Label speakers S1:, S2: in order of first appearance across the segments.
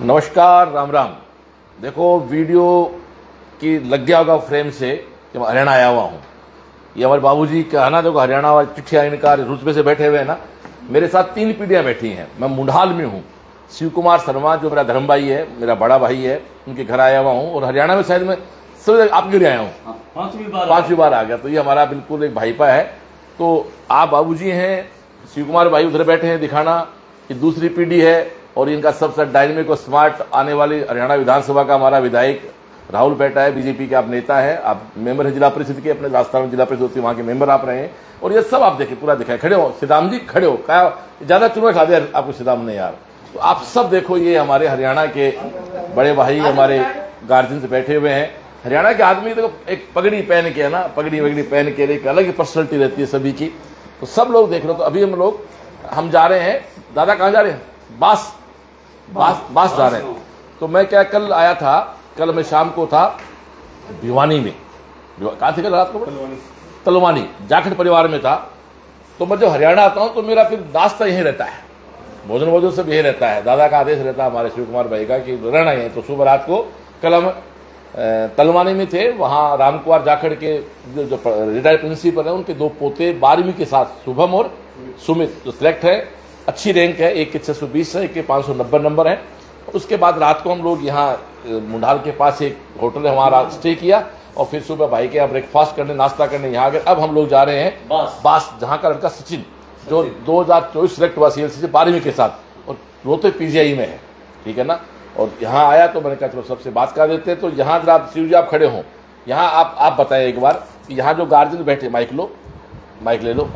S1: नमस्कार, राम राम। देखो वीडियो की लग गया होगा फ्रेम से कि मैं हरियाणा आया हुआ हूँ। ये हमारे बाबूजी का है ना, देखो हरियाणा वाली चिट्ठिया इनका रुतबे से बैठे हुए हैं ना। मेरे साथ 3 पीढ़ियाँ बैठी हैं। मैं मुंडाल में हूँ। शिव कुमार शर्मा जो मेरा धर्म भाई है, मेरा बड़ा भाई है, उनके घर आया हुआ हूँ। और हरियाणा में शायद मैं सब आपके लिए आया हूँ, 5वीं बार आ गया। तो ये हमारा बिल्कुल एक भाईपा है। तो आप बाबूजी हैं, शिव कुमार भाई उधर बैठे हैं, दिखाना कि दूसरी पीढ़ी है। और इनका सबसे डायनेमिक और स्मार्ट आने वाली हरियाणा विधानसभा का हमारा विधायक राहुल पेटा है, बीजेपी के आप नेता है, आप मेंबर है जिला परिषद के, अपने राजस्थान में जिला परिषद होती है वहां के मेंबर आप रहे हैं। और ये सब आप देखें, पूरा दिखाए। खड़े हो सिदाम जी, खड़े हो। क्या ज्यादा चुनाव खा दिया आपको सिदाम ने यार। तो आप सब देखो, ये हमारे हरियाणा के बड़े भाई हमारे गार्जियन से बैठे हुए हैं। हरियाणा के आदमी देखो एक पगड़ी पहन के है ना, पगड़ी वगड़ी पहन के एक अलग ही पर्सनलिटी रहती है सभी की। तो सब लोग देख लो। तो अभी हम जा रहे हैं। दादा कहाँ जा रहे हैं? बास जा रहे हैं। तो मैं क्या कल आया था, कल मैं शाम को था भिवानी में। कहाँ थे कल रात को? तलवानी जाखड़ परिवार में था। तो मैं जब हरियाणा आता हूँ तो मेरा फिर नाश्ता यहीं रहता है, भोजन सब यही रहता है। दादा का आदेश रहता है हमारे शिव कुमार भाई का कि रहना ही है। तो सुबह रात को कल हम तलवानी में थे। वहाँ राम कुमार जाखड़ के जो रिटायर्ड प्रिंसिपल है, उनके 2 पोते 12वीं के साथ शुभम और सुमित जो सिलेक्ट है, अच्छी रैंक है। एक के 620 है, एक के 590 नंबर है। उसके बाद रात को हम लोग यहाँ मुंडाल के पास एक होटल है, वहाँ स्टे किया। और फिर सुबह भाई के यहाँ ब्रेकफास्ट करने, नाश्ता करने यहाँ गए। अब हम लोग जा रहे हैं बास, जहाँ का लड़का सचिन जो 2024 सिलेक्ट हुआ CLC से 12वीं के साथ, और वो तो PGI में है, ठीक है ना। और यहाँ आया तो मैंने कहा चलो सबसे बात कर देते हैं। तो यहाँ जरा आप शिव जी आप खड़े हों, यहाँ आप बताएं एक बार, यहाँ जो गार्जियन बैठे, माइक ले लो।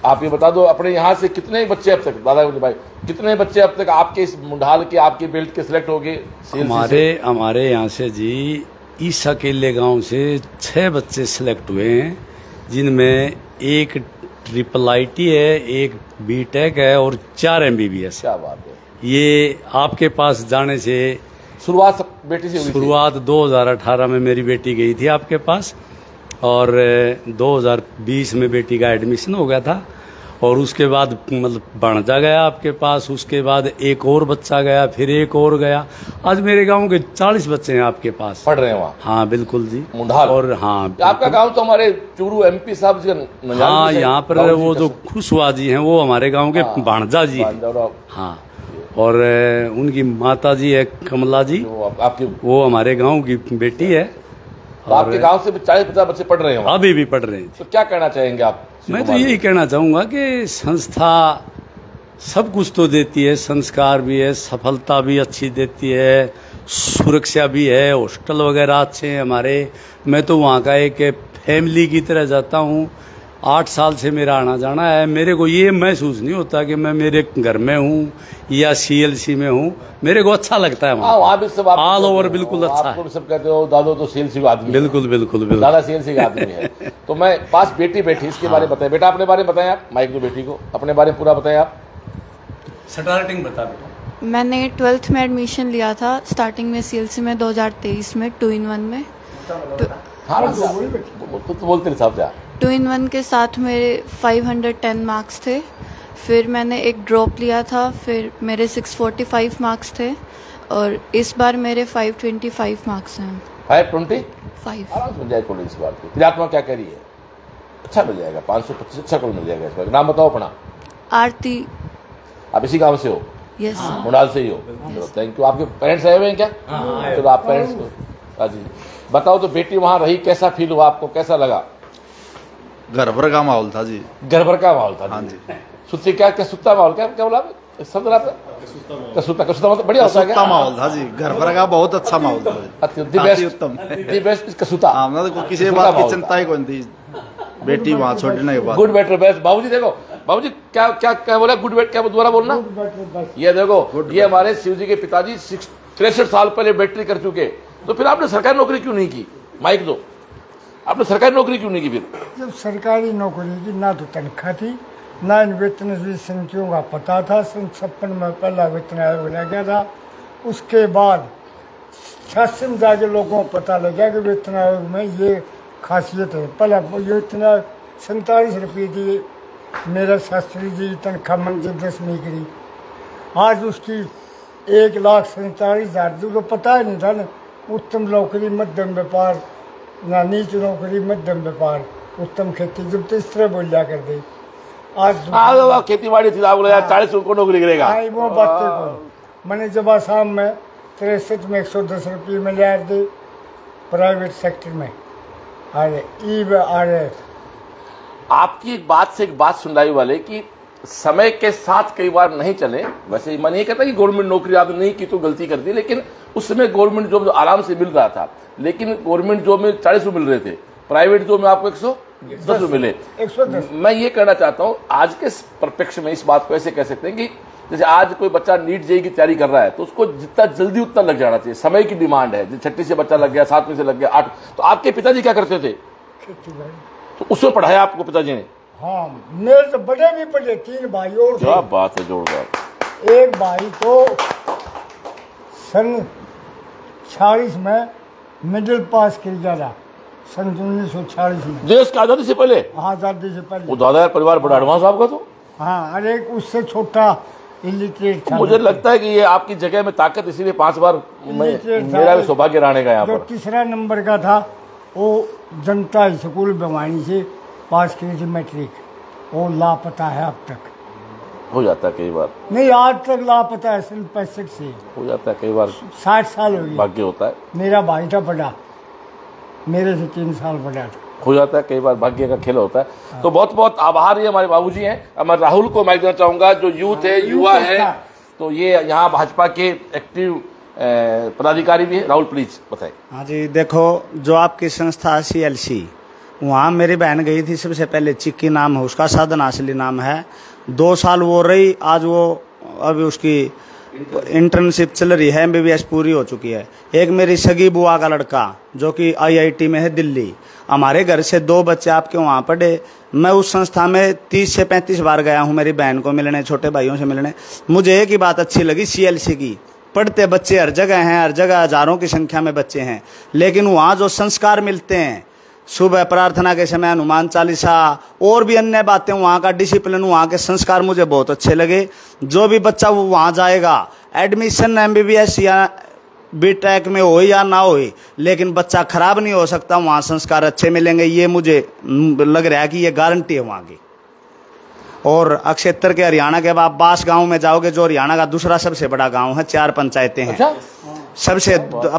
S1: आप ये बता दो अपने यहाँ से कितने बच्चे अब तक, दादा भाई कितने बच्चे अब तक आपके इस मुंडाल के, आपके बेल्ट के सिलेक्ट हो गए?
S2: हमारे यहाँ से जी इस अकेले गांव से 6 बच्चे सिलेक्ट हुए हैं, जिनमें एक ट्रिपल IT है, एक BTech है और 4 MBBS।
S1: क्या बात है।
S2: ये आपके पास जाने से
S1: शुरुआत बेटी से हुई?
S2: शुरुआत 2018 में मेरी बेटी गई थी आपके पास, और 2020 में बेटी का एडमिशन हो गया था। और उसके बाद मतलब भांजा गया आपके पास, उसके बाद एक और बच्चा गया, फिर एक और गया। आज मेरे गांव के 40 बच्चे हैं आपके पास
S1: पढ़ रहे हैं वहाँ।
S2: हाँ बिल्कुल जी,
S1: मुंडाल।
S2: और हाँ
S1: आपका गांव तो हमारे चूरू MP साहब जी।
S2: हाँ, यहाँ पर वो जो खुशवा जी हैं वो हमारे गाँव के भांजा जी हैं। हाँ, और उनकी माता जी है कमला जी, वो हमारे गाँव की बेटी है।
S1: तो आपके गांव से 40-50 बच्चे पढ़ रहे हैं?
S2: अभी भी पढ़ रहे हैं।
S1: तो क्या कहना चाहेंगे आप?
S2: मैं तो यही कहना चाहूँगा कि संस्था सब कुछ तो देती है, संस्कार भी है, सफलता भी अच्छी देती है, सुरक्षा भी है, हॉस्टल वगैरह अच्छे हैं हमारे। मैं तो वहाँ का एक फैमिली की तरह जाता हूँ। 8 साल से मेरा आना जाना है। मेरे को ये महसूस नहीं होता कि मैं मेरे घर में हूँ या CLC में हूँ। मेरे को अच्छा लगता है
S1: वहाँ भी सब
S2: ऑल ओवर बिल्कुल अच्छा है।
S1: सब कहते हो दादो तो CLC का आदमी।
S2: बिल्कुल बिल्कुल बिल्कुल
S1: दादा CLC का आदमी है। तो मैं पास बेटी बैठी, इसके बारे में बताएं। बेटा अपने बारे में बताएं आप, माइक दो बेटी को, अपने बारे में पूरा बताएं आप।
S2: स्टार्टिंग बता बेटा।
S3: मैंने 12th में एडमिशन लिया था स्टार्टिंग में CLC में 2023 में 2-in-1 में।
S1: हाँ तो बोलते नहीं साहब।
S3: 2-in-1 के साथ मेरे 510 मार्क्स थे। फिर मैंने एक ड्रॉप लिया था, फिर मेरे 645 मार्क्स थे। और इस बार मेरे 525 मार्क्स हैं।
S1: 525 आराम मिल जाएगा इस बार। फिर आत्मा क्या कह रही है? अच्छा मिल जाएगा, 525 अच्छा मिल जाएगा इस बार। नाम बताओ अपना।
S3: आरती।
S1: आप इसी गांव से हो?
S3: यस।
S1: मुंडाल से ही हो? चलो थैंक यू। आपके पेरेंट्स आए हुए हैं क्या? चलो आप पेरेंट्स को जी बताओ। तो बेटी वहाँ रही, कैसा फील हुआ आपको, कैसा लगा?
S4: घर भर का माहौल था जी।
S1: घर भर का माहौल था?
S4: हाँ जी।
S1: सुत्ती क्या सुत्ता माहौल, क्या बोला शब्द आपने? कसूता मतलब बढ़िया होता है क्या?
S4: माहौल था जी, घर भर का बहुत अच्छा माहौल था।
S1: दी बेस्ट कसूता।
S4: हाँ, मतलब किसी बात की चिंता ही कोई नहीं थी बेटी वहाँ छोड़ने के बाद।
S1: Good better best. बाबूजी देखो, बाबूजी क्या क्या क्या बोला? गुड बेट क्या दोबारा बोलना? ये देखो, ये हमारे शिव जी के पिताजी 63 साल पहले बैटरी कर चुके। तो फिर आपने सरकारी नौकरी क्यों नहीं की? माइक दो। आपने सरकारी नौकरी क्यों नहीं की? फिर
S5: जब सरकारी नौकरी की ना तो तनख्वाह थी, ना इन वेतन समितियों का पता था। 56 में पहला वेतन आयोग बनाया गया था। उसके बाद 86 में जाके लोगों को पता लगा कि वेतन आयोग में ये खासियत है। पहला ये इतना 47 रुपये थी मेरा शास्त्री जी तनख्वाह मंजिल 10 नहीं करी। आज उसकी 1,47,000 तो पता ही नहीं था ना। उत्तम नौकरी मध्यम व्यापार, ना नीच नौकरी मध्यम व्यापार, उत्तम खेती, जब तो इस तरह बोल जा कर दे। आज
S1: खेती बाड़ी थी, आपको यार 40 को नौकरी करेगा।
S5: वो बातें को मैंने जब आसाम में 63 में 110 रुपये में लिया दे प्राइवेट सेक्टर में। अरे
S1: आपकी एक बात से एक बात सुनवाई वाले कि समय के साथ कई बार नहीं चले। वैसे मैं नहीं कहता कि गवर्नमेंट नौकरी आपने नहीं की तो गलती कर दी, लेकिन उस समय गवर्नमेंट जॉब आराम से मिल रहा था, लेकिन गवर्नमेंट जॉब में 40 रुपये मिल रहे थे, प्राइवेट जॉब में आपको 110 रुपये मिले।
S5: 110।
S1: मैं ये कहना चाहता हूँ आज के परिप्रेक्ष्य में इस बात को ऐसे कह सकते हैं कि जैसे आज कोई बच्चा नीट जेईई की तैयारी कर रहा है तो उसको जितना जल्दी उतना लग जाना चाहिए। समय की डिमांड है, जैसे 6ठी से बच्चा लग गया, 7वीं से लग गया, 8। तो आपके पिताजी क्या करते थे? तो उसमें पढ़ाया आपको पिताजी ने?
S5: हाँ, मेरे तो बड़े भी पढ़े, 3 भाई और
S1: क्या बात है, जोरदार।
S5: एक भाई को सन 46 में मिडिल पास कर गया था, सन 1946 में,
S1: देश की आजादी से पहले।
S5: आजादी से पहले।
S1: वो दादा यार परिवार बड़ा एडवांस आपका तो।
S5: हाँ, अरे उससे छोटा इलिटरेट था।
S1: मुझे लगता है कि ये आपकी जगह में ताकत, इसीलिए 5 बार मेरा भी सौभाग्य रहने का यहाँ
S5: जो
S1: पर।
S5: तीसरा नंबर का था वो जनता स्कूल भिवानी से पास की थी मैट्रिक, वो लापता है अब तक।
S1: हो जाता है कई बार,
S5: नहीं आज तक लापता है, सन 65 से
S1: हो जाता है कई बार,
S5: 60 साल हो गए।
S1: भाग्य होता है।
S5: मेरा भाई था बड़ा, मेरे से 3 साल बड़ा था।
S1: हो जाता है कई बार, भाग्य का खेल होता है। तो बहुत बहुत आभार है हमारे बाबूजी हैं। अब मैं राहुल को माइक देना चाहूंगा, जो यूथ है, युवा है, तो ये यहाँ भाजपा के एक्टिव पदाधिकारी भी है। राहुल प्लीज बताएं।
S6: हाँ जी, देखो जो आपकी संस्था CLC, वहाँ मेरी बहन गई थी सबसे पहले, चिक्की नाम है उसका, साधना असली नाम है। 2 साल वो रही, आज वो अभी उसकी इंटर्नशिप चल रही है, MBBS पूरी हो चुकी है। एक मेरी सगी बुआ का लड़का जो कि IIT में है दिल्ली, हमारे घर से 2 बच्चे आपके वहाँ पढ़े। मैं उस संस्था में 30 से 35 बार गया हूँ मेरी बहन को मिलने, छोटे भाइयों से मिलने। मुझे एक ही बात अच्छी लगी CLC की, पढ़ते बच्चे हर जगह हैं, हर जगह हजारों की संख्या में बच्चे हैं, लेकिन वहाँ जो संस्कार मिलते हैं, सुबह प्रार्थना के समय हनुमान चालीसा और भी अन्य बातें, वहाँ का डिसिप्लिन, वहाँ के संस्कार मुझे बहुत अच्छे लगे। जो भी बच्चा वो वहाँ जाएगा, एडमिशन MBBS या BTech में हो या ना हो, लेकिन बच्चा खराब नहीं हो सकता, वहाँ संस्कार अच्छे मिलेंगे, ये मुझे लग रहा है कि ये गारंटी है वहाँ की। और अक्षेत्र के हरियाणा के बाद बास गांव में जाओगे, जो हरियाणा का दूसरा सबसे बड़ा गांव है, 4 पंचायतें हैं।
S1: अच्छा?
S6: सबसे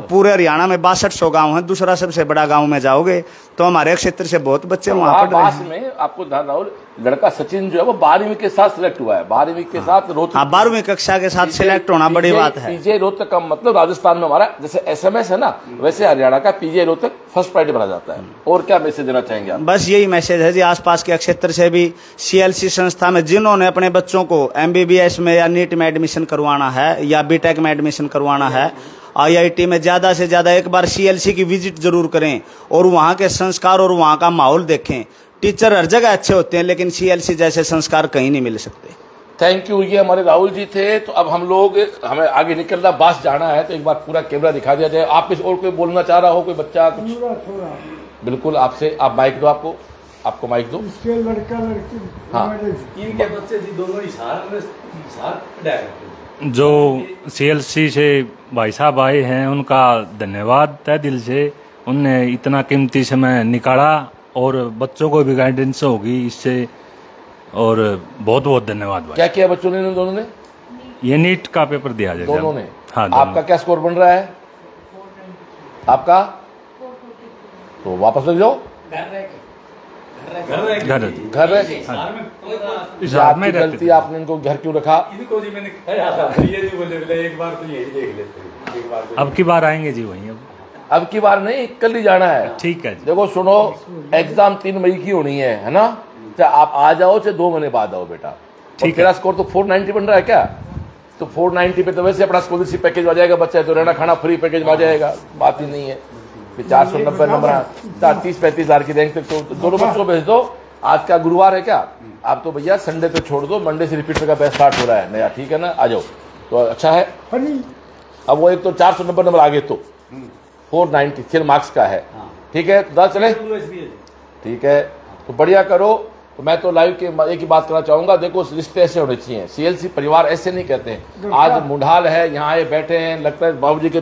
S6: पूरे हरियाणा में 6200 गांव हैं, दूसरा सबसे बड़ा गांव में जाओगे तो हमारे क्षेत्र से बहुत बच्चे वहाँ पढ़ रहे हैं।
S1: में आपको राहुल, लड़का सचिन जो है वो 12वीं के साथ सिलेक्ट हुआ है, 12वीं के साथ रोहतक।
S6: हाँ, 12वीं कक्षा के साथ सिलेक्ट होना बड़ी बात है।
S1: PJ रोहतक का मतलब राजस्थान में हमारा जैसे SMS है ना, वैसे हरियाणा का PJ रोहतक फर्स्ट प्रायोरिटी बना जाता है। और क्या मैसेज देना चाहेंगे आप?
S6: बस यही मैसेज है जी, आसपास के क्षेत्र से भी CLC संस्था में जिन्होंने अपने बच्चों को MBBS में या नीट में एडमिशन करवाना है या BTech में एडमिशन करवाना है, IIT में ज़्यादा से ज़्यादा एक बार CLC की विजिट जरूर करें और वहाँ के संस्कार और वहाँ का माहौल देखें। टीचर हर जगह अच्छे होते हैं, लेकिन CLC जैसे संस्कार कहीं नहीं मिल सकते।
S1: Thank you. ये हमारे राहुल जी थे। तो अब हम लोग, हमें आगे निकलना, बास जाना है, तो एक बार पूरा कैमरा दिखा दिया जाए। आप कुछ और कोई बोलना चाह रहा हो, कोई बच्चा कुछ? बिल्कुल, आपसे आप माइक दो, आपको माइक दो।
S5: लड़का लड़की,
S1: हाँ,
S2: इनके बच्चे जी दोनों हिसार
S7: जो CLC से भाई साहब आए हैं, उनका धन्यवाद तहे दिल से। उनने इतना कीमती समय निकाला और बच्चों को भी गाइडेंस होगी इससे, और बहुत बहुत धन्यवाद भाई।
S1: क्या किया बच्चों ने, दोनों ने?
S7: ये नीट का पेपर दिया जाए
S1: दोनों ने?
S7: हाँ।
S1: आपका क्या स्कोर बन रहा है? आपका? तो वापस लग जाओ
S7: घर
S1: आपकी गलती, आपने इनको घर क्यों रखा?
S2: इनको जी मैंने कहा था, ये नहीं बोले, एक बार तो यही देख लेते, एक बार
S7: अब की बार आएंगे जी वहीं।
S1: अब की बार नहीं, कल ही जाना है।
S7: ठीक है जी।
S1: देखो सुनो, एग्जाम 3 मई की होनी है ना? चाहे आप आ जाओ चाहे 2 महीने बाद आओ बेटा। और तेरा स्कोर तो 490 बन रहा है क्या? तो 490 पे तो वैसे अपना स्कॉलरशिप पैकेज आ जाएगा, बच्चा है तो रहना खाना फ्री पैकेज आ जाएगा, बात ही नहीं है। फिर 490 नंबर 30-35 हजार की रैंक तक तो दोनों बच्चों भेज दो। आज का गुरुवार है क्या? आप तो भैया संडे पे छोड़ दो, मंडे से रिपीटर का बैच स्टार्ट हो रहा है नया, ठीक है ना? आ जाओ तो अच्छा है। अब वो एक तो 490 नंबर आगे, तो 496 मार्क्स का है, ठीक है? तो चले, ठीक है, तो बढ़िया करो। तो मैं तो लाइव के एक ही बात करना चाहूंगा, देखो रिश्ते ऐसे होने चाहिए, सीएलसी परिवार ऐसे नहीं कहते हैं। आज मुंडाल है, यहाँ आए बैठे हैं, लगता है बाबूजी के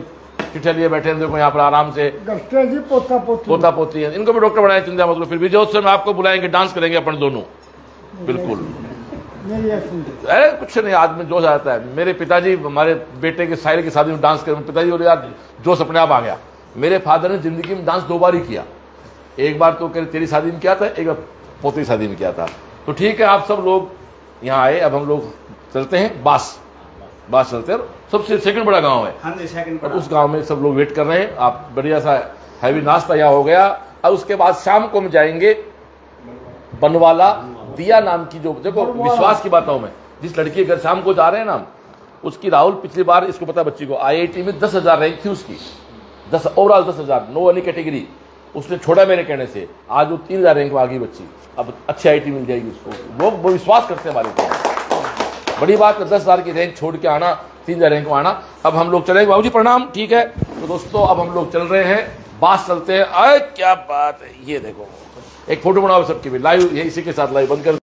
S1: चिट्ठे लिए बैठे हैं, देखो यहाँ पर आराम से
S5: जी पोता
S1: पोती है, इनको भी डॉक्टर बनाए, चिंता मतलब। फिर विजय उत्सव में आपको बुलाएंगे, डांस करेंगे अपन दोनों, बिल्कुल। अरे कुछ नहीं, आदमी जोश आता है। मेरे पिताजी हमारे बेटे के साहिल की शादी में डांस कर, पिताजी बोले यार जोश अपने आप आ गया। मेरे फादर ने जिंदगी में डांस 2 बार ही किया, एक बार तो तेरी शादी में किया था, एक बार पोती की शादी में किया था। तो ठीक है, आप सब लोग यहाँ आए, अब हम लोग चलते हैं बास चलते हैं। सबसे सेकंड बड़ा गांव है,
S6: हाँ जी, सेकंड
S1: और उस गांव में सब लोग वेट कर रहे हैं। आप बढ़िया सा हैवी नाश्ता यहाँ हो गया। और उसके बाद शाम को हम जाएंगे बनवाला, दिया नाम की, जो देखो विश्वास की बात हूं मैं, जिस लड़की के घर शाम को जा रहे हैं ना, उसकी राहुल पिछली बार, इसको पता बच्ची को IIT में 10,000 रैंक थी उसकी, 10 ओवरऑल 10,000, नो वाली कैटेगरी। उसने छोड़ा मेरे कहने से, आज वो 3,000 रैंक में आ गई बच्ची, अब अच्छी IIT मिल जाएगी उसको। लोग वो विश्वास करते हैं हमारे ऊपर, बड़ी बात है 10,000 की रैंक छोड़ के आना, 3,000 रैंक में आना। अब हम लोग चलेंगे, बाबूजी प्रणाम, ठीक है। तो दोस्तों अब हम लोग चल रहे हैं, बास चलते हैं। अरे क्या बात है, ये देखो एक फोटो बनाओ सबकी भी, लाइव, ये इसी के साथ लाइव बंद कर।